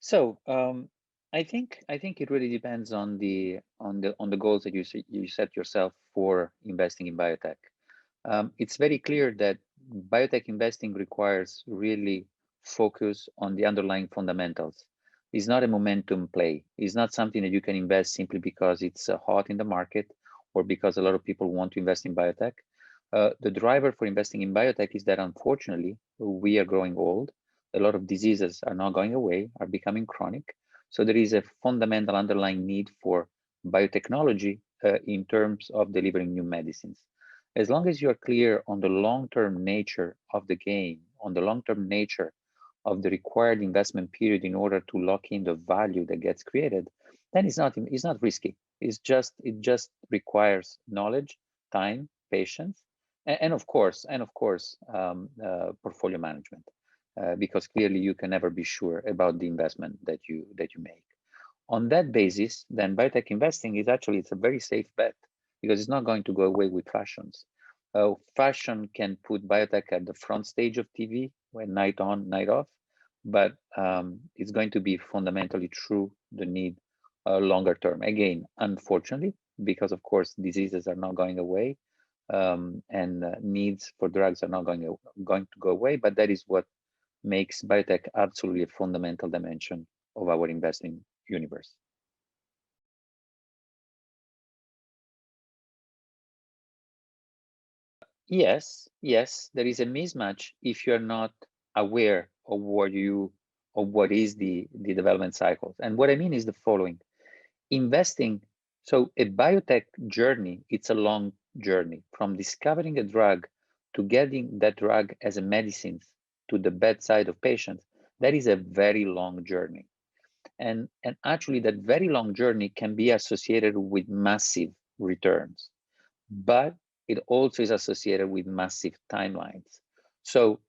So I think it really depends on the goals that you set yourself for investing in biotech. It's very clear that biotech investing requires really focus on the underlying fundamentals. It's not a momentum play. It's not something that you can invest simply because it's hot in the market or because a lot of people want to invest in biotech. The driver for investing in biotech is that unfortunately we are growing old. A lot of diseases are not going away, are becoming chronic. So there is a fundamental underlying need for biotechnology in terms of delivering new medicines. As long as you are clear on the long-term nature of the game, on the long-term nature of the required investment period in order to lock in the value that gets created, then it's not risky. It just requires knowledge, time, patience, and of course, portfolio management, because clearly you can never be sure about the investment that you make. On that basis, then biotech investing it's a very safe bet because it's not going to go away with fashions. Fashion can put biotech at the front stage of TV when night on, night off, but it's going to be fundamentally true the need longer term. Again, unfortunately, because of course diseases are not going away, and needs for drugs are not going to go away, but that is what makes biotech absolutely a fundamental dimension of our investing universe. Yes, there is a mismatch if you're not aware of what is the development cycles. And what I mean is the following. Investing, so a biotech journey, it's a long journey from discovering a drug to getting that drug as a medicine to the bedside of patients. That is a very long journey. And actually that very long journey can be associated with massive returns, but it also is associated with massive timelines. So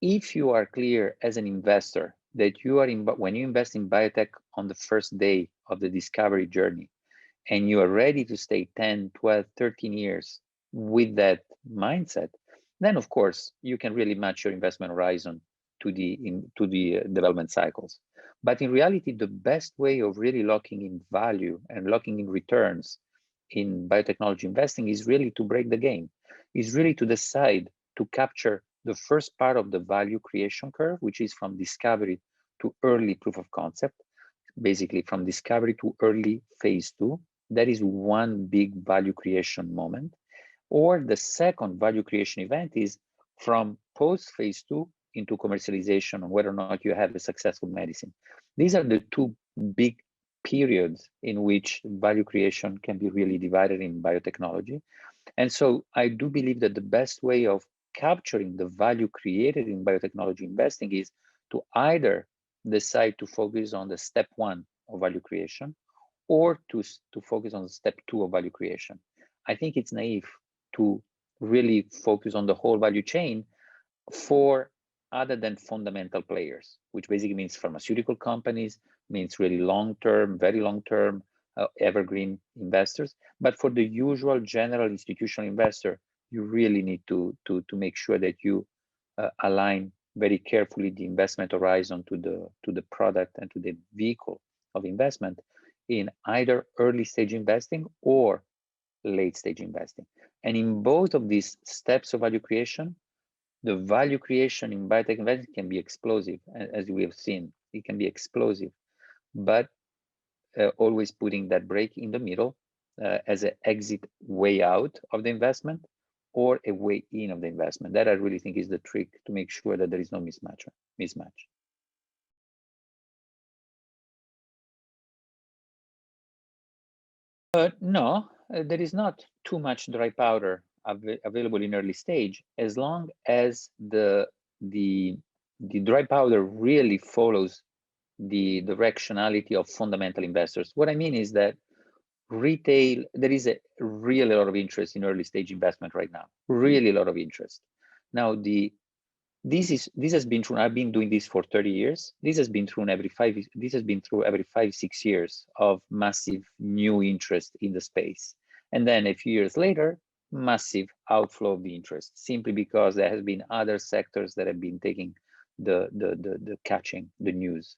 if you are clear as an investor that you are in, when you invest in biotech on the first day of the discovery journey, and you are ready to stay 10, 12, 13 years with that mindset, then of course you can really match your investment horizon to the development cycles. But in reality, the best way of really locking in value and locking in returns in biotechnology investing is really to break the game, is really to decide to capture the first part of the value creation curve, which is from discovery to early proof of concept, basically from discovery to early phase 2. That is one big value creation moment. Or the second value creation event is from post phase 2 into commercialization, on whether or not you have a successful medicine. These are the two big periods in which value creation can be really divided in biotechnology. And so I do believe that the best way of capturing the value created in biotechnology investing is to either decide to focus on the step 1 of value creation, or to focus on step 2 of value creation. I think it's naive to really focus on the whole value chain for other than fundamental players, which basically means pharmaceutical companies, means really long-term, very long-term, evergreen investors. But for the usual general institutional investor, you really need to make sure that you align very carefully the investment horizon to the product and to the vehicle of investment in either early stage investing or late stage investing. And in both of these steps of value creation, the value creation in biotech investing can be explosive, as we have seen. It can be explosive, but always putting that break in the middle as an exit way out of the investment or a way in of the investment. That I really think is the trick to make sure that there is no mismatch. No, there is not too much dry powder available in early stage, as long as the dry powder really follows the directionality of fundamental investors. What I mean is that retail, there is a really lot of interest in early stage investment right now, really a lot of interest. Now, this has been true. I've been doing this for 30 years. This has been through every 5-6 years of massive new interest in the space. And then a few years later, massive outflow of the interest, simply because there has been other sectors that have been taking the catching the news.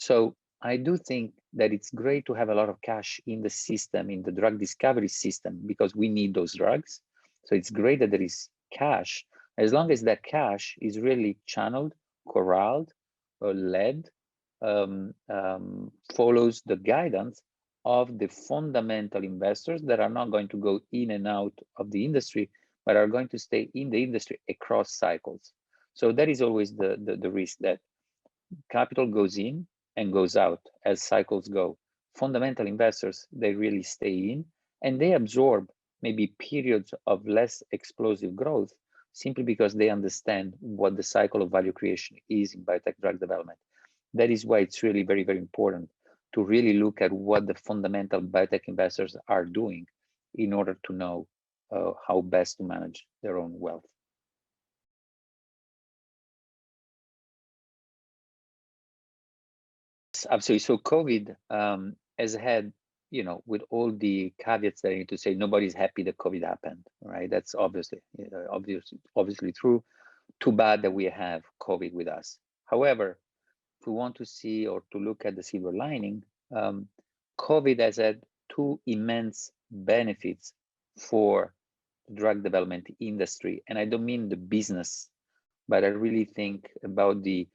So I do think that it's great to have a lot of cash in the system, in the drug discovery system, because we need those drugs. So it's great that there is cash, as long as that cash is really channeled, corralled, or led, follows the guidance of the fundamental investors that are not going to go in and out of the industry, but are going to stay in the industry across cycles. So that is always the risk, that capital goes in and goes out as cycles go. Fundamental investors, they really stay in and they absorb maybe periods of less explosive growth simply because they understand what the cycle of value creation is in biotech drug development. That is why it's really very, very important to really look at what the fundamental biotech investors are doing in order to know how best to manage their own wealth. Absolutely. So COVID has had, with all the caveats that I need to say, nobody's happy that COVID happened, right? That's obviously true. Too bad that we have COVID with us. However, if we want to see or to look at the silver lining, COVID has had two immense benefits for the drug development industry. And I don't mean the business, but I really think about the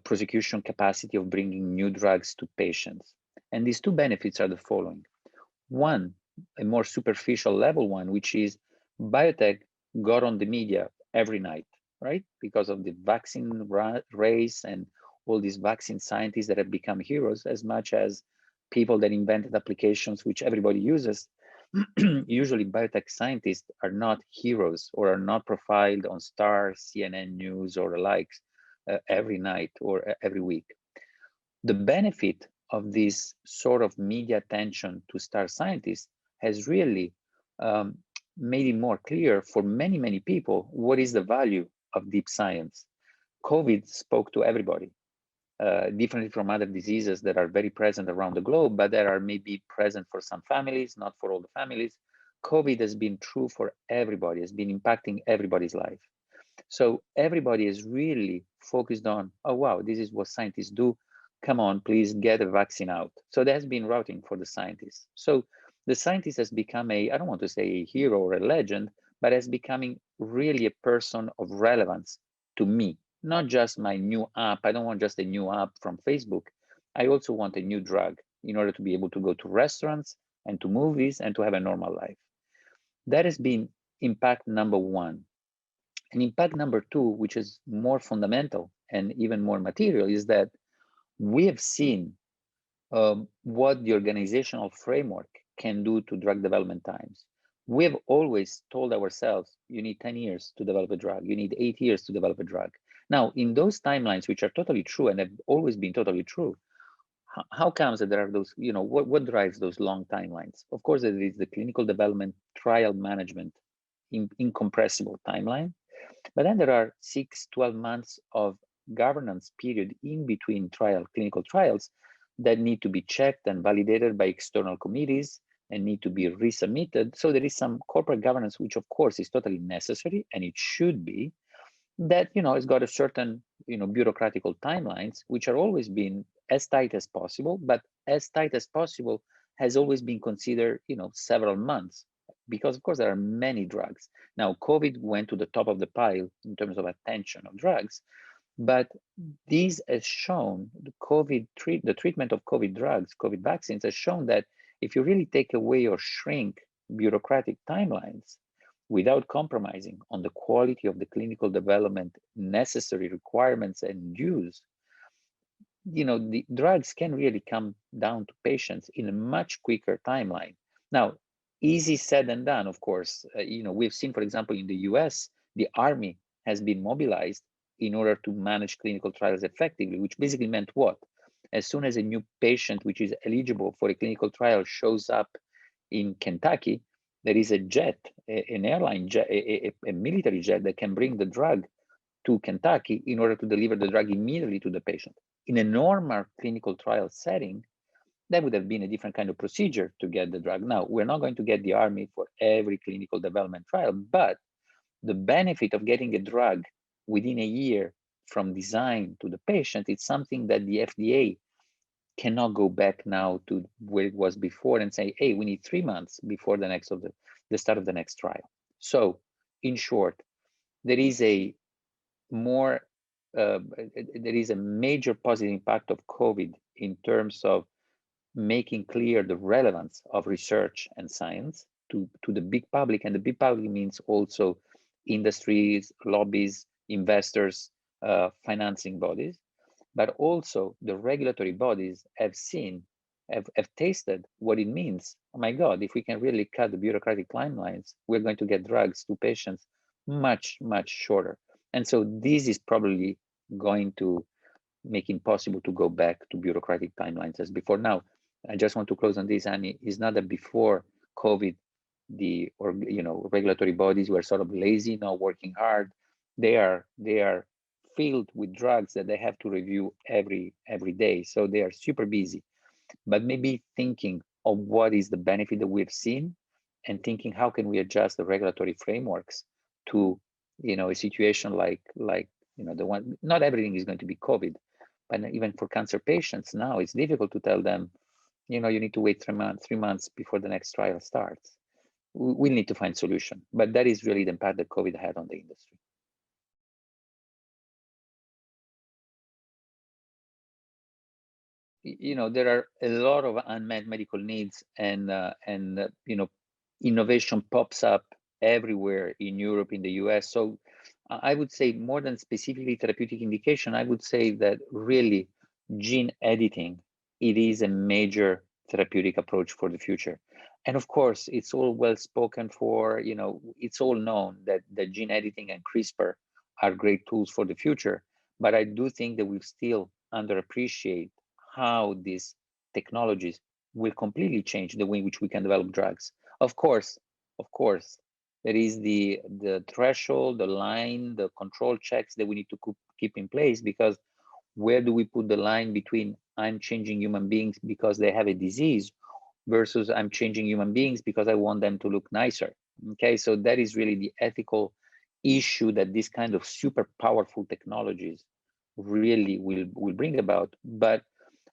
prosecution capacity of bringing new drugs to patients. And these two benefits are the following. One, a more superficial level one, which is biotech got on the media every night, right? Because of the vaccine race and all these vaccine scientists that have become heroes, as much as people that invented applications which everybody uses. Usually biotech scientists are not heroes or are not profiled on Star, CNN News, or the likes every night or every week. The benefit of this sort of media attention to star scientists has really made it more clear for many, many people what is the value of deep science. COVID spoke to everybody, differently from other diseases that are very present around the globe, but that are maybe present for some families, not for all the families. COVID has been true for everybody, has been impacting everybody's life. So everybody is really focused on, oh, wow, this is what scientists do. Come on, please get a vaccine out. So that has been routing for the scientists. So the scientist has become I don't want to say a hero or a legend, but as becoming really a person of relevance to me, not just my new app. I don't want just a new app from Facebook. I also want a new drug in order to be able to go to restaurants and to movies and to have a normal life. That has been impact number one. And impact number two, which is more fundamental and even more material, is that we have seen what the organizational framework can do to drug development times. We have always told ourselves, you need 10 years to develop a drug, you need 8 years to develop a drug. Now, in those timelines, which are totally true and have always been totally true, how comes that there are those, what drives those long timelines? Of course, there is the clinical development trial management incompressible timeline. But then there are 6, 12 months of governance period in between clinical trials that need to be checked and validated by external committees and need to be resubmitted. So there is some corporate governance, which of course is totally necessary and it should be, that it's got a certain bureaucratical timelines, which are always been as tight as possible, but as tight as possible has always been considered several months, because of course there are many drugs. Now COVID went to the top of the pile in terms of attention of drugs, but this has shown the treatment of COVID drugs, COVID vaccines has shown that if you really take away or shrink bureaucratic timelines without compromising on the quality of the clinical development necessary requirements and use, the drugs can really come down to patients in a much quicker timeline. Now, easy said than done, of course. We've seen, for example, in the US, the army has been mobilized in order to manage clinical trials effectively, which basically meant what? As soon as a new patient which is eligible for a clinical trial shows up in Kentucky, there is a jet, an airline jet, a military jet that can bring the drug to Kentucky in order to deliver the drug immediately to the patient. In a normal clinical trial setting, that would have been a different kind of procedure to get the drug. Now, we're not going to get the army for every clinical development trial, but the benefit of getting a drug within a year from design to the patient is something that the FDA cannot go back now to where it was before and say, hey, we need 3 months before the start of the next trial. So in short, there is a more there is a major positive impact of COVID in terms of making clear the relevance of research and science to the big public. And the big public means also industries, lobbies, investors, financing bodies, but also the regulatory bodies have seen, have tasted what it means. Oh my God, if we can really cut the bureaucratic timelines, we're going to get drugs to patients much, much shorter. And so this is probably going to make it possible to go back to bureaucratic timelines as before. Now, I just want to close on this, Annie. It's not that before COVID, regulatory bodies were sort of lazy, not working hard. They are filled with drugs that they have to review every day. So they are super busy. But maybe thinking of what is the benefit that we've seen, and thinking how can we adjust the regulatory frameworks to a situation like the one. Not everything is going to be COVID, but even for cancer patients now, it's difficult to tell them, you need to wait 3 months before the next trial starts. We need to find solution, but that is really the impact that COVID had on the industry. There are a lot of unmet medical needs, and innovation pops up everywhere in Europe, in the US. So I would say, more than specifically therapeutic indication, I would say that really gene editing, it is a major therapeutic approach for the future. And of course, it's all well spoken for, it's all known that gene editing and CRISPR are great tools for the future. But I do think that we still underappreciate how these technologies will completely change the way in which we can develop drugs. Of course, there is the threshold, the line, the control checks that we need to keep in place, because where do we put the line between I'm changing human beings because they have a disease versus I'm changing human beings because I want them to look nicer? Okay, so that is really the ethical issue that this kind of super powerful technologies really will bring about. But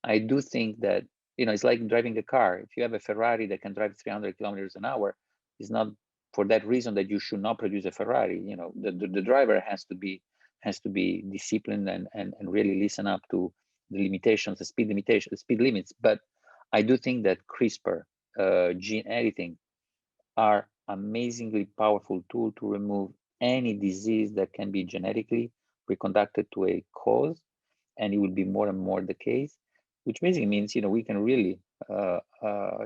I do think that, it's like driving a car. If you have a Ferrari that can drive 300 kilometers an hour, it's not for that reason that you should not produce a Ferrari. The driver has to be disciplined and really listen up to the limitations, the speed limits. But I do think that CRISPR, gene editing, are amazingly powerful tool to remove any disease that can be genetically reconducted to a cause, and it will be more and more the case, which basically means we can really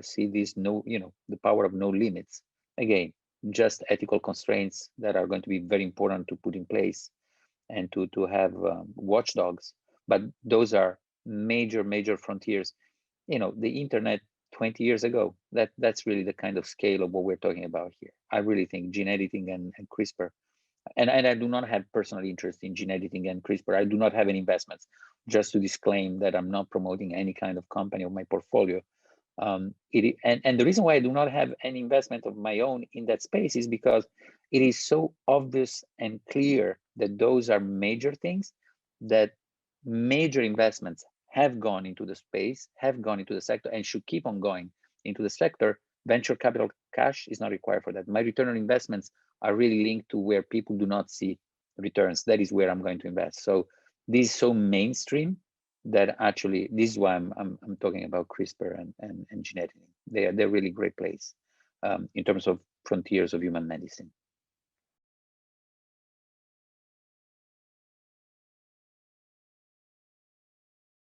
see this the power of no limits. Again, just ethical constraints that are going to be very important to put in place, and to have watchdogs. But those are major frontiers. The internet 20 years ago, that's really the kind of scale of what we're talking about here. I really think gene editing and CRISPR, and I do not have personal interest in gene editing and CRISPR. I do not have any investments. Just to disclaim that I'm not promoting any kind of company of my portfolio. And the reason why I do not have any investment of my own in that space is because it is so obvious and clear that those are major things, that major investments have gone into the space, have gone into the sector, and should keep on going into the sector. Venture capital cash is not required for that. My return on investments are really linked to where people do not see returns. That is where I'm going to invest. So this is so mainstream that actually this is why I'm talking about CRISPR and gene editing. They're really great place in terms of frontiers of human medicine.